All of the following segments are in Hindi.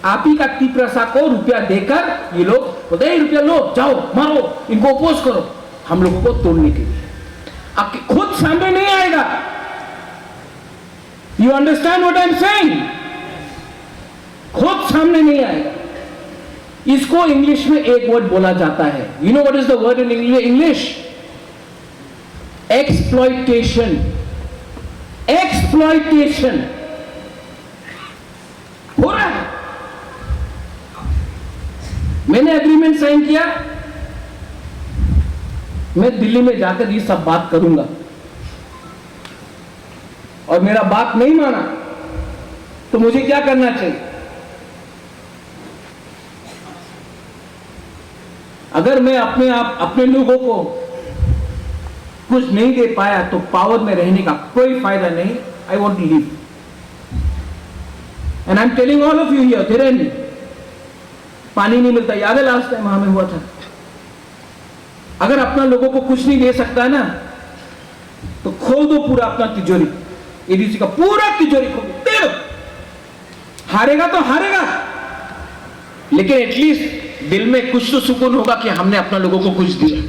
आप ही का तिपरसा को रुपया देकर ये लोग बोलते हैं रुपया लो, जाओ मारो, इनको अपोज करो, हम लोगों को तोड़ने के लिए। आपके खुद सामने नहीं आएगा। You understand what I am saying? खुद सामने नहीं आएगा। इसको इंग्लिश में एक वर्ड बोला जाता है। You know what is the word in English? Exploitation. Exploitation हो रहा है। मैंने एग्रीमेंट साइन किया, मैं दिल्ली में जाकर ये सब बात करूंगा, और मेरा बात नहीं माना तो मुझे क्या करना चाहिए? अगर मैं अपने लोगों को कुछ नहीं दे पाया तो पावर में रहने का कोई फायदा नहीं। I want to leave and I am telling all of you here, Dhirendra, पानी नहीं मिलता, याद है लास्ट टाइम हमें हुआ था। अगर अपना लोगों को कुछ नहीं दे सकता ना तो खोल दो पूरा अपना तिजोरी, एडीसी का पूरा तिजोरी खोल दे दो। हारेगा तो हारेगा, लेकिन एटलीस्ट दिल में कुछ तो सुकून होगा कि हमने अपना लोगों को कुछ दिया।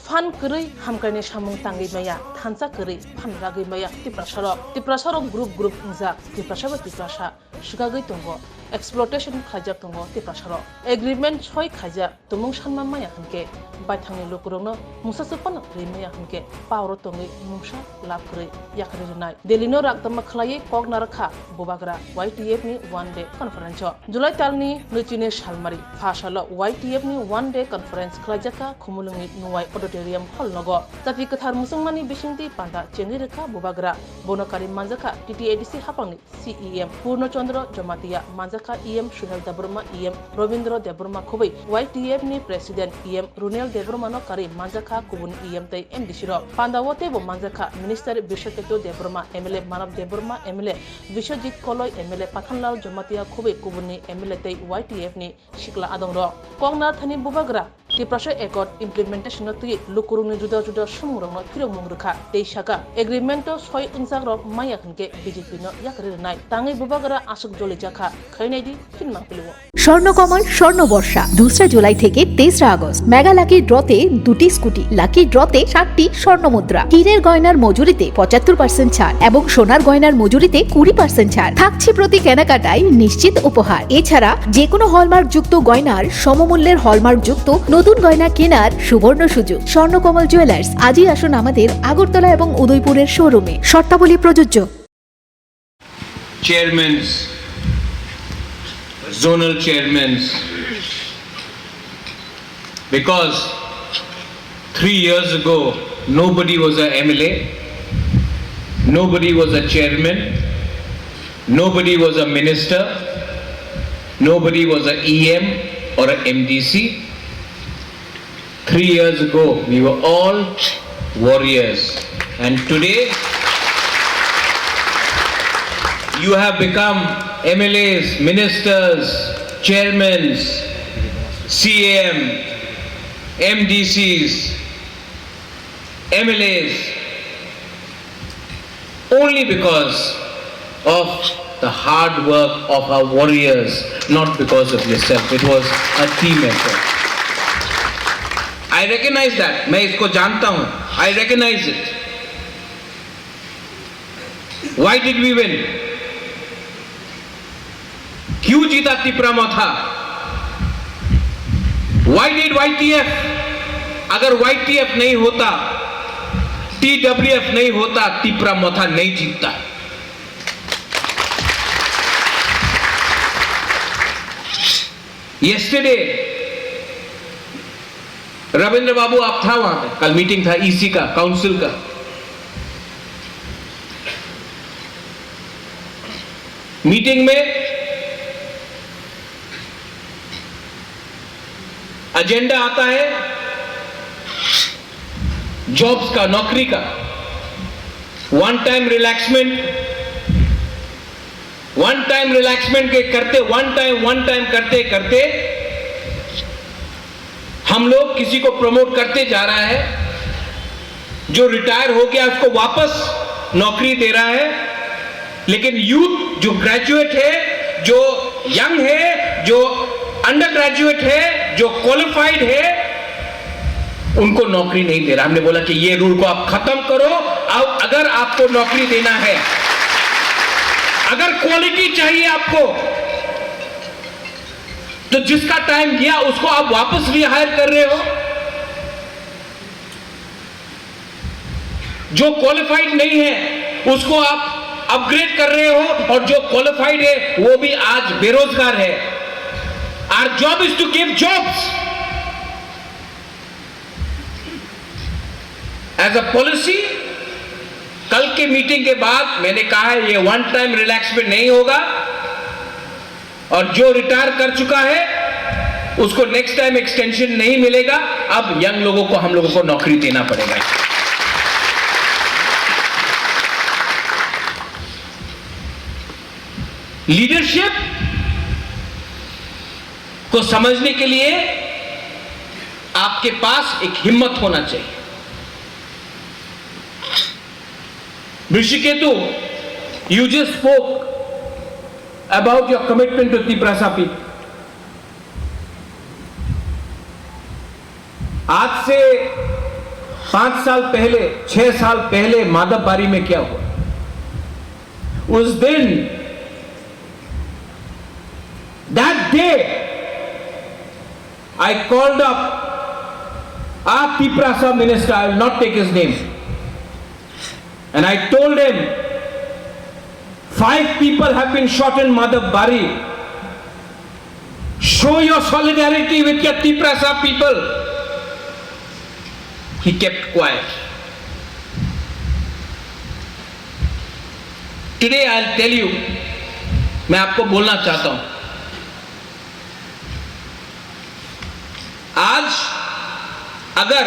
फान करै हामकाने सामुं तांगै माया थानसा करै फान रागै माया तिप्रासारक ग्रुप इंजा तिप्रासा शिगागै तंगो एक्सप्लॉइटेशन खाजा तंगो तिप्रासारक एग्रीमेंट छय खाजा तुमुं सानमा माया हनके बायथांनि लोकरनो मुसासपन रेमाया हनके पावर तंगै मुसा लाभ करै याखरै जनाय दिल्लीनो रागतमा खलायै कक नारखा बोबाग्रा YTF नि वन डे कॉन्फ्रेंस जुलाई तालनि नैथिनि सालमारि फासाल YTF नि वन डे कॉन्फ्रेंस खलायजाका खुमुलुंनि नुवाय ऑडिटोरियम हॉल नगो जाति कथार मुसंमानि बिसिंति पांडा चेनि रेखा बोबाग्रा बनकारि मानजाखा TTADC हापांनि CEM पूर्णचंद्र जमातिया मानजाखा EM सुहेल देबरमा EM रविंद्र देबरमा खुबै YTF नि प्रेसिडेंट EM रुनेल देबरमा नो कारि मानजाखा कुबुन EM तै MDC रो पांडावते बो मानजाखा मिनिस्टर बिश्वकेतु देबरमा MLA मानव देबरमा MLA विश्वजीत कलय MLA पठानलाल जमातिया खुबै कुबुननि MLA तै YTF नि शिकला आदं रो कंगना थानि बोबाग्रा तिप्रासा एकॉर्ड इम्प्लीमेंटेशन तै लुकुरुंनि जुदा जुदा सुमुरंनो फिरंमुं रेखा दैशाका एग्रीमेंट सय इंजाग्र माया हनके BJP नो याकरेनाय तांगै बोबाग्रा आसुक जलिजाखा खैनायदि फिनमा पिलुओ স্বর্ণকমল স্বর্ণবর্ষা 2 জুলাই থেকে 23 আগস্ট মেগা লাকি ড্রতে 2টি স্কুটি, লাকি ড্রতে 7টি স্বর্ণমুদ্রা, হীরের গয়নার মজুরিতে 75% ছাড় এবং সোনার গয়নার মজুরিতে 20% ছাড় থাকছে প্রতি কেনাকাটায় নিশ্চিত উপহার। এছাড়া যে কোনো হলমার্ক যুক্ত গয়নার সমমূল্যের হলমার্ক যুক্ত নতুন গয়না কেনার সুবর্ণ সুযোগ। স্বর্ণকমল জুয়েলার্স, আজই আসুন আমাদের আগরতলা এবং উদয়পুরের শোরুমে। শর্তাবলী প্রযোজ্য। Chairmans, zonal chairmen, because 3 years ago nobody was a MLA, nobody was a chairman, nobody was a minister, nobody was a EM or a MDC. 3 years ago we were all warriors, and today you have become MLAs, ministers, chairmen, CM, MDCs, MLAs, only because of the hard work of our warriors, not because of yourself. It was a team effort. I recognize that. मैं इसको जानता हूँ. I recognize it. Why did we win? क्यों जीता तिपरामथा? Why did YTF? अगर YTF नहीं होता, TWF नहीं होता, तिपरामथा नहीं जीतता। Yesterday, रविंद्र बाबू आप था वहां पे, कल मीटिंग था EC का, काउंसिल का। मीटिंग में एजेंडा आता है जॉब्स का, नौकरी का, वन टाइम रिलैक्समेंट के करते वन टाइम करते करते हम लोग किसी को प्रमोट करते जा रहा है, जो रिटायर हो गया उसको वापस नौकरी दे रहा है, लेकिन यूथ जो ग्रेजुएट है, जो यंग है, जो अंडर ग्रेजुएट है, जो क्वालिफाइड है, उनको नौकरी नहीं दे रहा। हमने बोला कि ये रूल को आप खत्म करो। अब अगर आपको नौकरी देना है, अगर क्वालिटी चाहिए आपको, तो जिसका टाइम गया उसको आप वापस रिहायर कर रहे हो। जो क्वालिफाइड नहीं है उसको आप अपग्रेड कर रहे हो, और जो क्वालिफाइड है वो भी आज बेरोजगार है। Our job is to give jobs. As a policy, कल के मीटिंग के बाद मैंने कहा है ये वन टाइम रिलैक्समेंट नहीं होगा, और जो रिटायर कर चुका है उसको नेक्स्ट टाइम एक्सटेंशन नहीं मिलेगा। अब यंग लोगों को, हम लोगों को नौकरी देना पड़ेगा। लीडरशिप को समझने के लिए आपके पास एक हिम्मत होना चाहिए। ऋषिकेतु, you just spoke about your commitment to Tiprasa people. आज से 5 साल पहले, 6 साल पहले माधवबारी में क्या हुआ? उस दिन, that day, I called up our Tiprasa minister, I will not take his name, and I told him, 5 people have been shot in Madhubari. Show your solidarity with your Tiprasa people. He kept quiet. Today I'll tell you, मैं आपको बोलना चाहता हूं, आज अगर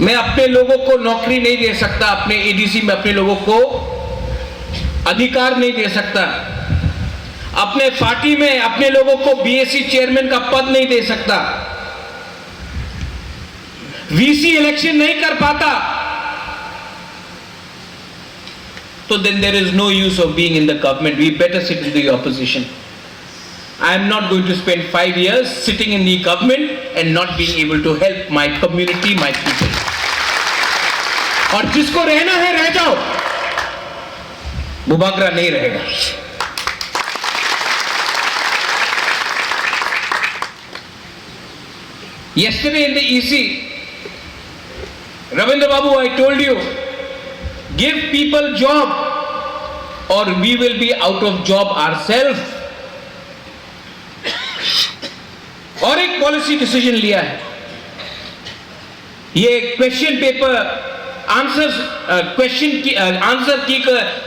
मैं अपने लोगों को नौकरी नहीं दे सकता, अपने एडीसी में अपने लोगों को अधिकार नहीं दे सकता, अपने पार्टी में अपने लोगों को बीएससी चेयरमैन का पद नहीं दे सकता, वीसी इलेक्शन नहीं कर पाता, तो then there is no use of being in the government. We better sit in the opposition. I am not going to spend 5 years sitting in the government and not being able to help my community, my people. और जिसको रहना है रह जाओ, बुबागरा नहीं रहेगा। Yesterday in the EC, Ravindra Babu, I told you, give people job or we will be out of job ourselves. और एक पॉलिसी डिसीजन लिया है। ये क्वेश्चन पेपर आंसर की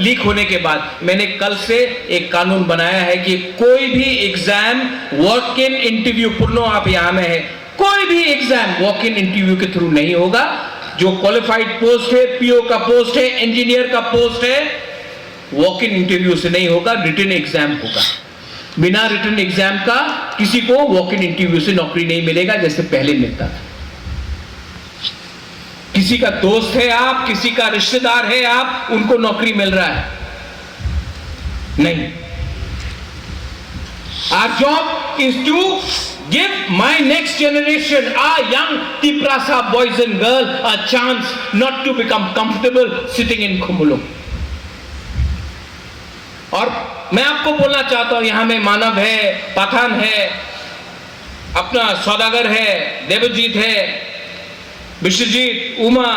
लीक होने के बाद मैंने कल से एक कानून बनाया है कि कोई भी एग्जाम वॉक इन इंटरव्यू, पुन्नो आप यहां में है, कोई भी एग्जाम वॉक इन इंटरव्यू के थ्रू नहीं होगा। जो क्वालिफाइड पोस्ट है, पीओ का पोस्ट है, इंजीनियर का पोस्ट है, वॉक इन इंटरव्यू से नहीं होगा, रिटन एग्जाम होगा। बिना रिटन एग्जाम का किसी को वॉक इन इंटरव्यू से नौकरी नहीं मिलेगा जैसे पहले मिलता था। किसी का दोस्त है आप, किसी का रिश्तेदार है आप, उनको नौकरी मिल रहा है नहीं। Our job is to give my next generation, our young Tiprasa boys and girls, a chance not to become comfortable sitting in Khumulung. और मैं आपको बोलना चाहता हूं, यहां में मानव है, पठान है, अपना सौदागर है, देवजीत है, विश्वजीत, उमा,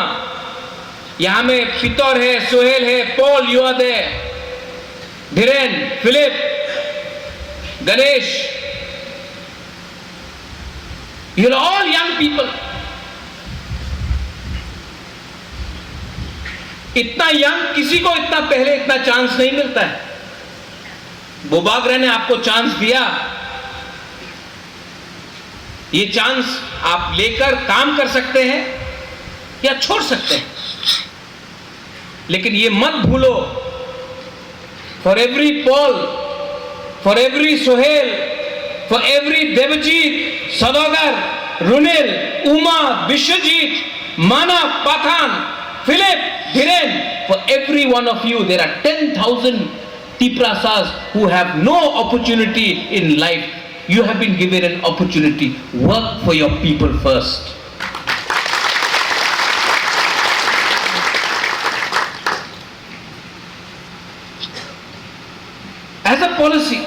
यहां में पितौर है, सोहेल है, पॉल युवद है, Dhiren, Philip, Ganesh, you are all young people. इतना यंग किसी को इतना पहले इतना चांस नहीं मिलता है। बुबागरा ने आपको चांस दिया, ये चांस आप लेकर काम कर सकते हैं या छोड़ सकते हैं, लेकिन ये मत भूलो, for every Paul, for every Sohel, for every Devjit, Saudagar, Runel, Uma, Vishwajit, Manav, Pathan, Philip, Dhiren, for every one of you there are 10,000 Tiprasas who have no opportunity in life, you have been given an opportunity. Work for your people first. As a policy,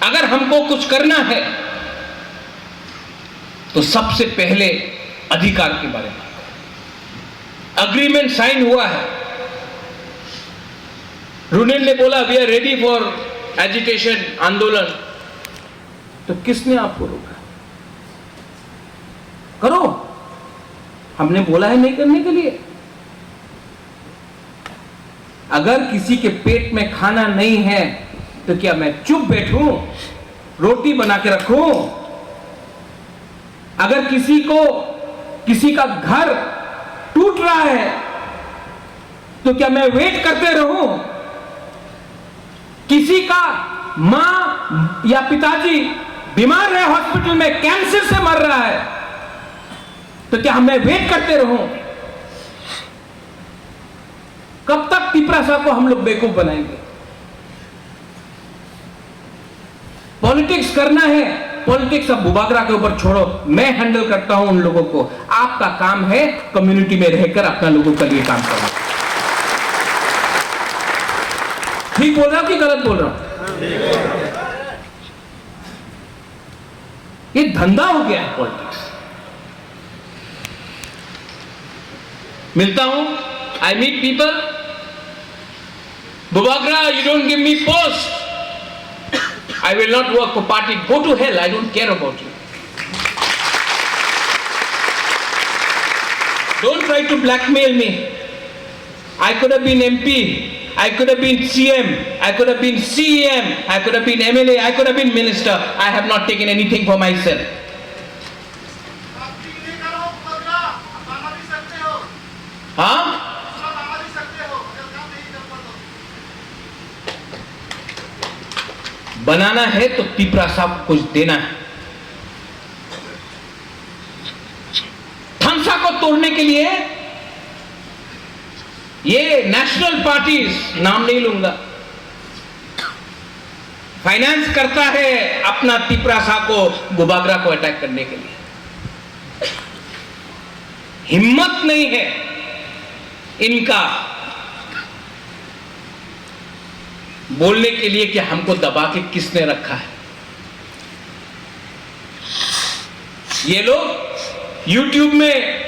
अगर हमको कुछ करना है तो सबसे पहले अधिकार के बारे में। अग्रीमेंट साइन हुआ है, रुनेल ने बोला we are ready for agitation, आंदोलन, तो किसने आपको रोका? करो, हमने बोला है नहीं करने के लिए। अगर किसी के पेट में खाना नहीं है तो क्या मैं चुप बैठूं, रोटी बना के रखूं? अगर किसी का घर टूट रहा है तो क्या मैं वेट करते रहूं? किसी का मां या पिताजी बीमार है, हॉस्पिटल में कैंसर से मर रहा है, तो क्या मैं वेट करते रहूं? कब तक तिपरासा को हम लोग बेवकूफ बनाएंगे? पॉलिटिक्स करना है, पॉलिटिक्स अब बुबागरा के ऊपर छोड़ो, मैं हैंडल करता हूं उन लोगों को। आपका काम है कम्युनिटी में रहकर अपना लोगों के लिए काम करना। ठीक बोल रहा हूं कि गलत बोल रहा हूं? ये धंधा हो गया है पॉलिटिक्स। मिलता हूं, I meet people. Bubagra, you don't give me post, I will not work for party. Go to hell, I don't care about you. Don't try to blackmail me. I could have been MP, I could have been CM, I could have been CEM, I could have been MLA, I could have been minister. I have not taken anything for myself. हाँ? बनाना है तो तिपरासा को कुछ देना है। थांसा को तोड़ने के लिए ये नेशनल पार्टीज, नाम नहीं लूंगा, फाइनेंस करता है अपना तिपरासा को, बुबागरा को अटैक करने के लिए। हिम्मत नहीं है इनका बोलने के लिए कि हमको दबा के किसने रखा है। ये लोग YouTube में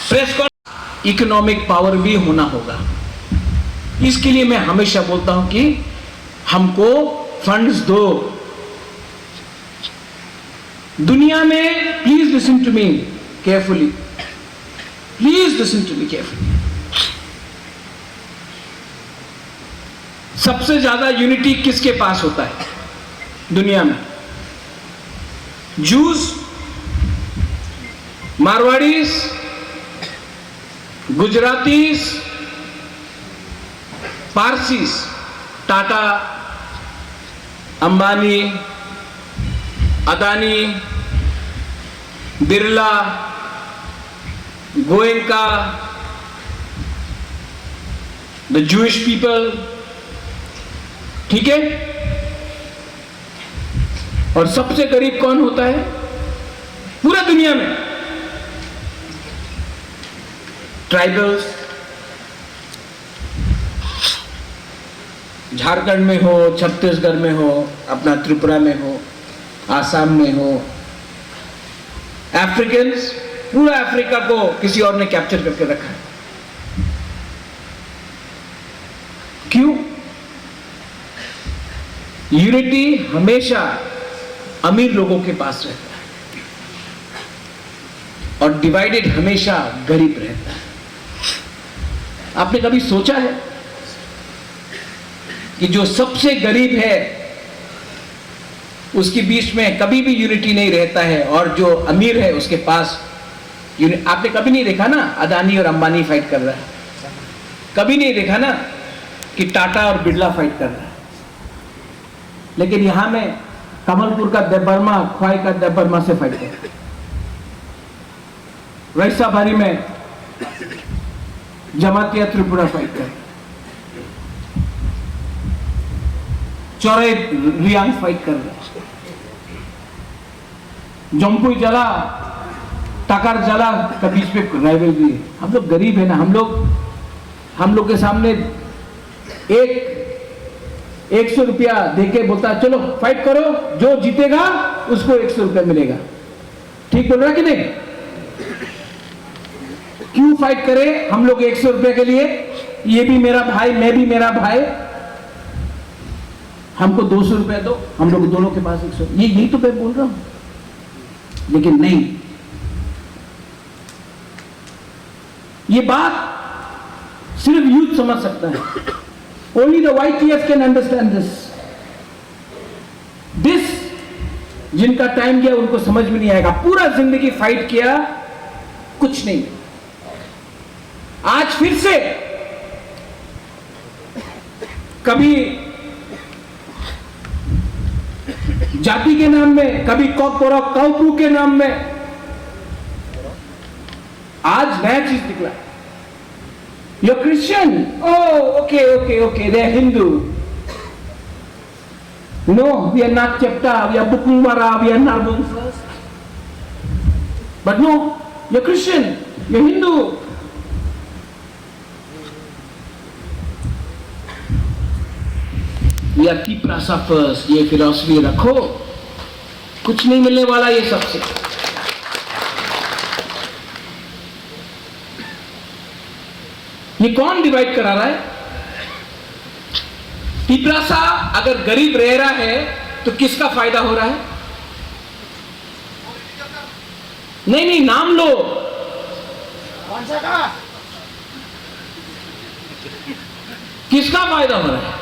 प्रेस कॉन्फ्रेंस, इकोनॉमिक पावर भी होना होगा। इसके लिए मैं हमेशा बोलता हूं कि हमको फंड्स दो। दुनिया में, please listen to me carefully, please listen to me carefully, सबसे ज्यादा यूनिटी किसके पास होता है दुनिया में? Jews, Marwaris, Gujaratis, Parsis, Tata, Ambani, Adani, Birla, Goenka, the Jewish people, ठीक है? और सबसे गरीब कौन होता है पूरा दुनिया में? ट्राइबल्स। झारखंड में हो, छत्तीसगढ़ में हो, अपना त्रिपुरा में हो, आसाम में हो, अफ्रीकन्स, पूरा अफ्रीका को किसी और ने कैप्चर करके रखा है। क्यों? यूनिटी हमेशा अमीर लोगों के पास रहता है और डिवाइडेड हमेशा गरीब रहता है। आपने कभी सोचा है कि जो सबसे गरीब है उसके बीच में कभी भी यूनिटी नहीं रहता है, और जो अमीर है उसके पास आपने कभी नहीं देखा ना अदानी और अंबानी फाइट कर रहा है? कभी नहीं देखा ना कि टाटा और बिरला फाइट कर रहा है? लेकिन यहां में कमलपुर का देबर्मा, ख्वाई का देबर्मा से फाइट कर, वैसाबारी में जमातिया त्रिपुरा फाइट कर, चौरे रियांग फाइट कर रहा, जम्पुई जला टाकार जला का बीच पे राइवलरी है। हम लोग गरीब है ना, हम लोग के सामने 100 रुपया देके बोलता है चलो फाइट करो, जो जीतेगा उसको 100 रुपया मिलेगा। ठीक बोल रहा कि नहीं? क्यों फाइट करें हम लोग 100 रुपये के लिए? ये भी मेरा भाई, मैं भी मेरा भाई, हमको 200 रुपया दो, हम लोग दोनों के पास 100। यही तो मैं बोल रहा हूं। लेकिन नहीं, ये बात सिर्फ यूथ समझ सकता है। Only the YTF can understand this. जिनका टाइम गया उनको समझ में नहीं आएगा। पूरा जिंदगी फाइट किया, कुछ नहीं। आज फिर से कभी जाति के नाम में, कभी कौपरू के नाम में, आज नया चीज निकला। You're Christian? Oh, okay. They're Hindu. No, we are not Chepta, we are Bukumara, we are Narbung first. But no, you're Christian, you're Hindu. We are Tiprasa first. ये फिलॉसफी रखो, कुछ नहीं मिलने वाला ये सबसे। ये कौन डिवाइड करा रहा है? तिपरासा अगर गरीब रह रहा है तो किसका फायदा हो रहा है? नहीं, नाम लो। कौन सा का? किसका फायदा हो रहा है?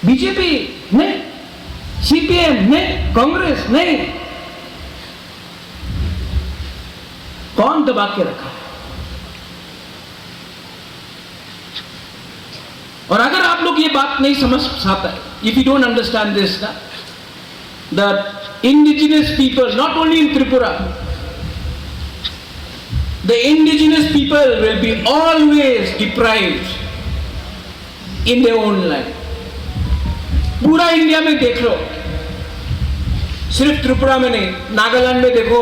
बीजेपी नहीं, CPM नहीं, कांग्रेस नहीं। कौन दबा के रखा है? और अगर आप लोग ये बात नहीं समझ सकता, if you don't understand this, the indigenous people, not only in Tripura, the indigenous people will be always deprived in their own land. पूरा इंडिया में देख लो, सिर्फ त्रिपुरा में नहीं, नागालैंड में देखो,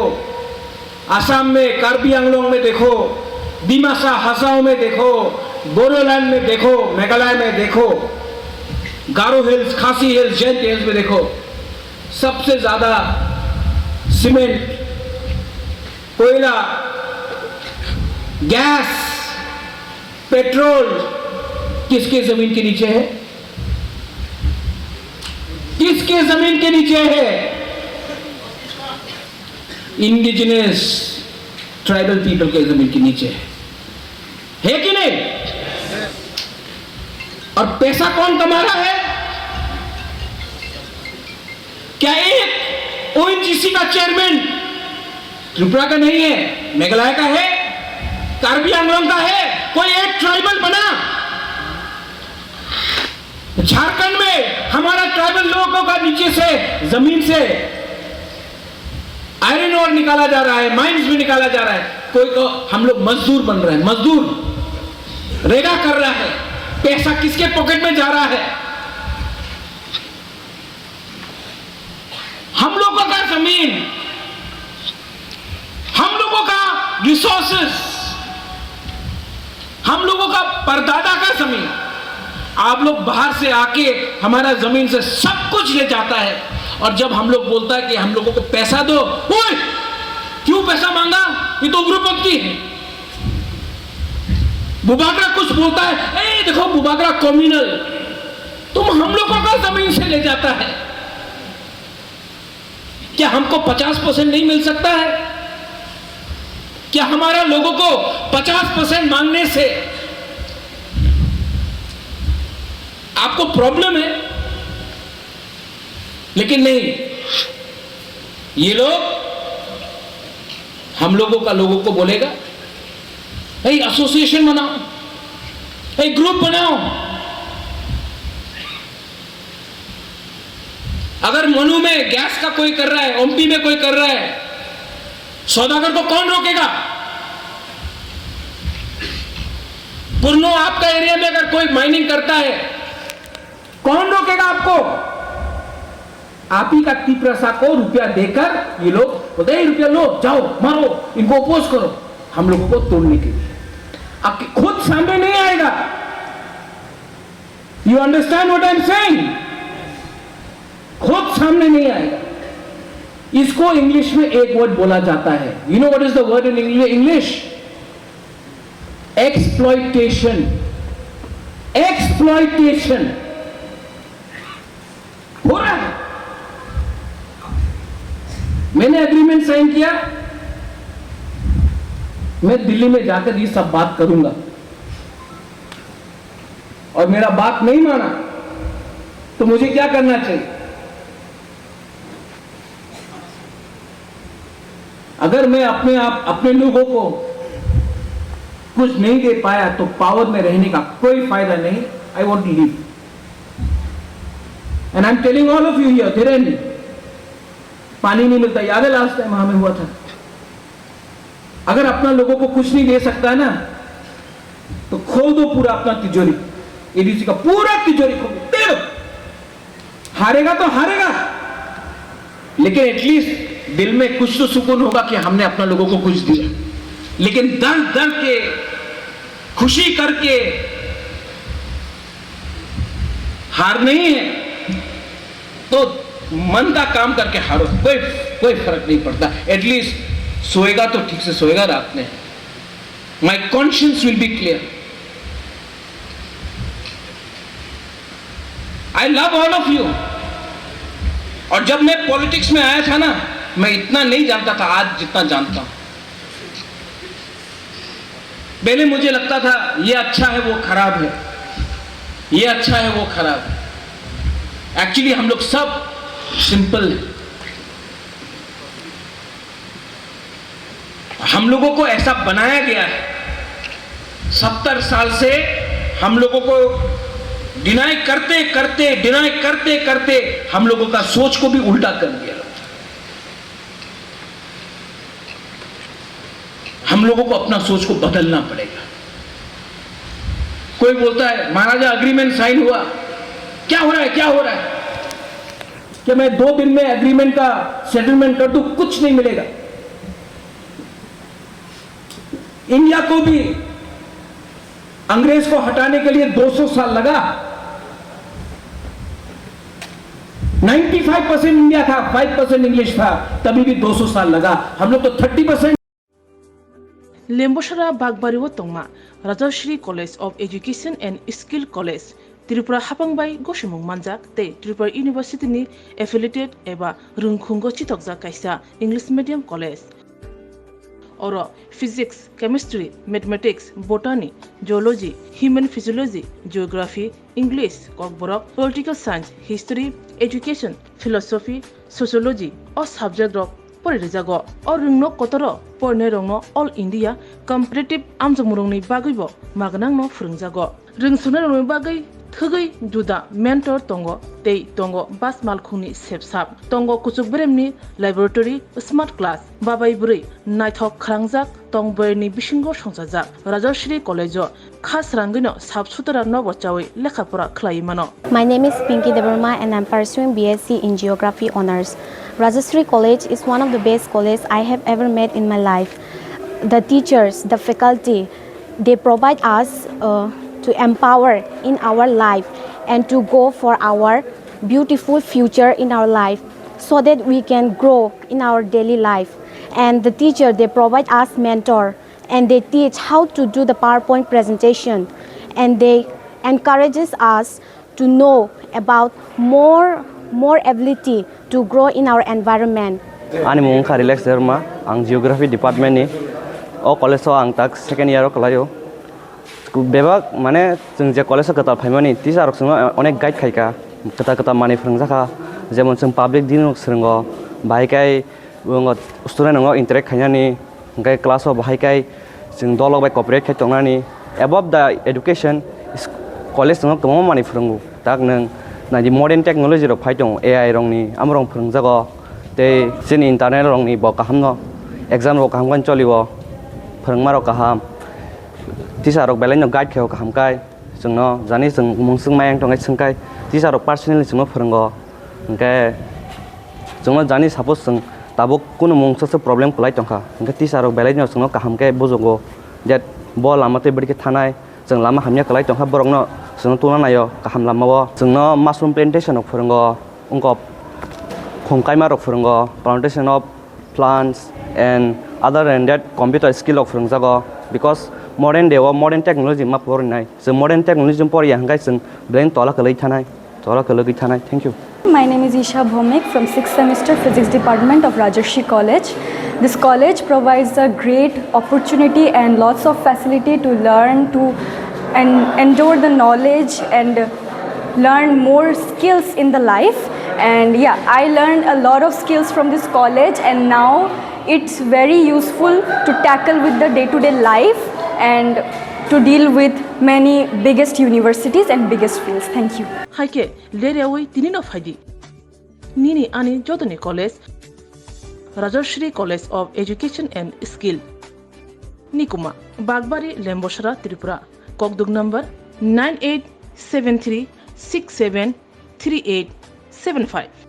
आसाम में, कार्बी आंगलोंग में देखो, दिमासा हसाओ में देखो, बोडोलैंड में देखो, मेघालय में देखो, गारो हिल्स, खासी हिल्स, जैंत हिल्स में देखो, सबसे ज्यादा सीमेंट, कोयला, गैस, पेट्रोल किसके जमीन के नीचे है? किसके जमीन के नीचे है? इंडिजिनस ट्राइबल पीपल के जमीन के नीचे है कि नहीं? और पैसा कौन कमा रहा है? क्या एक ONGC का चेयरमैन त्रिपुरा का नहीं है, मेघालय का है, कार्बी आंगलोंग का है? कोई एक ट्राइबल बना? झारखंड में हमारा ट्राइबल लोगों का नीचे से, जमीन से आयरन ओर निकाला जा रहा है, माइंस भी निकाला जा रहा है। कोई को हम लोग मजदूर बन रहे हैं, मजदूर रेगा कर रहा है। पैसा किसके पॉकेट में जा रहा है? हम लोगों का जमीन, हम लोगों का रिसोर्सेस, हम लोगों का परदादा का जमीन, आप लोग बाहर से आके हमारा जमीन से सब कुछ ले जाता है। और जब हम लोग बोलता है कि हम लोगों को पैसा दो, ओए क्यों पैसा मांगा? ये तो उग्रपंथी है। बुबागरा कुछ बोलता है, ए देखो बुबागरा कम्युनल, तुम हम लोगों का जमीन से ले जाता है। क्या हमको 50% नहीं मिल सकता है? क्या हमारा लोगों को 50% मांगने से आपको प्रॉब्लम है? लेकिन नहीं, ये लोग हम लोगों को बोलेगा, एसोसिएशन बनाओ, ग्रुप बनाओ। अगर मनु में गैस का कोई कर रहा है, ओमपी में कोई कर रहा है, सौदागर को कौन रोकेगा? पुरनो आपका एरिया में अगर कोई माइनिंग करता है, कौन रोकेगा आपको? आप ही का तिप्रसा को रुपया देकर ये लोग बोलते हैं रुपया लो, जाओ मारो, इनको अपोज करो, हम लोगों को तोड़ने के लिए। आपके खुद सामने नहीं आएगा। You understand what I am saying? खुद सामने नहीं आएगा। इसको इंग्लिश में एक वर्ड बोला जाता है। You know what is the word in English? Exploitation. Exploitation हो रहा है। मैंने एग्रीमेंट साइन किया, मैं दिल्ली में जाकर ये सब बात करूंगा, और मेरा बात नहीं माना तो मुझे क्या करना चाहिए? अगर मैं अपने लोगों को कुछ नहीं दे पाया तो पावर में रहने का कोई फायदा नहीं। I want to leave and I am telling all of you here, Dhiren पानी नहीं मिलता, याद है लास्ट टाइम हमें हुआ था। अगर अपना लोगों को कुछ नहीं दे सकता है ना, तो खोल दो पूरा अपना तिजोरी, एडीसी का पूरा तिजोरी खोल दे दो। हारेगा तो हारेगा, लेकिन एटलीस्ट दिल में कुछ तो सुकून होगा कि हमने अपना लोगों को कुछ दिया। लेकिन दर दर के खुशी करके हार नहीं है, तो मन का काम करके हारो, कोई फर्क नहीं पड़ता। एटलीस्ट सोएगा तो ठीक से सोएगा रात में। My conscience will be clear. I love all of you. और जब मैं पॉलिटिक्स में आया था ना, मैं इतना नहीं जानता था आज जितना जानता हूं। पहले मुझे लगता था ये अच्छा है वो खराब है, ये अच्छा है वो खराब है। एक्चुअली हम लोग सब सिंपल है। हम लोगों को ऐसा बनाया गया है, 70 साल से हम लोगों को डिनाई करते करते हम लोगों का सोच को भी उल्टा कर दिया। हम लोगों को अपना सोच को बदलना पड़ेगा। कोई बोलता है महाराजा अग्रीमेंट साइन हुआ, क्या हो रहा है, क्या हो रहा है? कि मैं 2 दिन में एग्रीमेंट का सेटलमेंट कर दूं, कुछ नहीं मिलेगा। इंडिया को भी अंग्रेज को हटाने के लिए 200 साल लगा। 95% इंडिया था, 5% इंग्लिश था, तभी भी 200 साल लगा। हम लोग तो 30%। लेम्बोसरा बागबारिव तंगमा Rajshree college of education and skill college Tripura हापांबाई गसुमुं मानजाक ते त्रिपुरा यूनिवर्सिटी नि एफिलिएटेड एबा रुंखुंगो चितकजा कायसा इंग्लिश मीडियम कॉलेज और physics, chemistry, mathematics, botany, geology, human physiology, geography, English, Kokborok, political science, history, education, philosophy, sociology और सब्जेक्ट रक परिजागो और रुंगनो कतरो परने रंगनो ऑल इंडिया कॉम्पिटिटिव आमजमुरंगनि बागैबो मागनांगनो फोरोंजागो रोंसुनाय रंगनि बागै थगै जुदा मेंटर तंगो तै तंगो बास मालखुंनि सेबसाब तंगो कुचुकब्रेमनि लैबोरेटरी स्मार्ट क्लास बाबाय बुरै नायथक खरांजाक तंगबरनि बिसिंगो संजाजाक राजश्री कॉलेजो खास रांगैनो साबसुतरा नबचावै लेखाफोरा खलायमानो। My name is Pinky Devarma and I'm pursuing BSc in Geography Honours. Rajashree College is one of the best colleges I have ever met in my life. The teachers, the faculty, they provide us to empower in our life and to go for our beautiful future in our life so that we can grow in our daily life. And the teacher, they provide us mentor and they teach how to do the PowerPoint presentation and they encourages us to know about more ability to grow in our environment. Ani mung Kharilex Dharma, ang Geography Department ni, o college ang tak second year o kalayo. Bebak mane जों जे college kata phaimani teacher rok sung onek guide khaika kata mani phrungjaka jemon जों public din rok srungo bhaikai ungo student ngo interact khainani gai class o bhaikai जों dolok bai cooperate khai tongnani above the education college ngo kamo mani phrungu tak nang na di modern technology rok phai tong AI rong ni amrong phrungjago te jin internet rong ni bo kahamno exam rok kaham kan cholibo phrungma rok kaham teacher रक बेलायनो गाइड खायाव काहामखाय जोंनो जानि जों मुंसुं मायं दंगाय सोंखाय टिचार रक पार्सनेलि जोंनो फोरोंगो ओंखाय जोंनो जानि सापस जों दाबो कुनु मुंसो प्रब्लेम खलाय दंखा ओंखाय टिचार रक बेलायनो जोंनो काहामखाय बुजोगो देट ब लामाते बड़के थानाय जों लामा हामनिया खलाय दंखा बरंनो जोंनो तुना नायो काहाम लामावो जोंनो माशरूम प्लान्टेशन फोरोंगो उंको खंखायमा रक फोरोंगो plantation of plants and other than that computer skill of फोरोंजागो because modern day modern technology मा फोरोंनाय जों modern technology पढ़िया हंगाय जों brain तोला कलै थानाय thank you. My name is Isha Bhomik from 6th semester Physics Department of Rajarshi College. This college provides a great opportunity and lots of facility to learn and endure the knowledge and learn more skills in the life. And yeah, I learned a lot of skills from this college, and now it's very useful to tackle with the day-to-day life and to deal with many biggest universities and biggest fields. Thank you. Haike lerewi tinino faidi. Nini ani jodoni college Rajarshri College of Education and Skill. Nikuma Bagbari Lemboshara Tripura. Kokdug number 9873673875.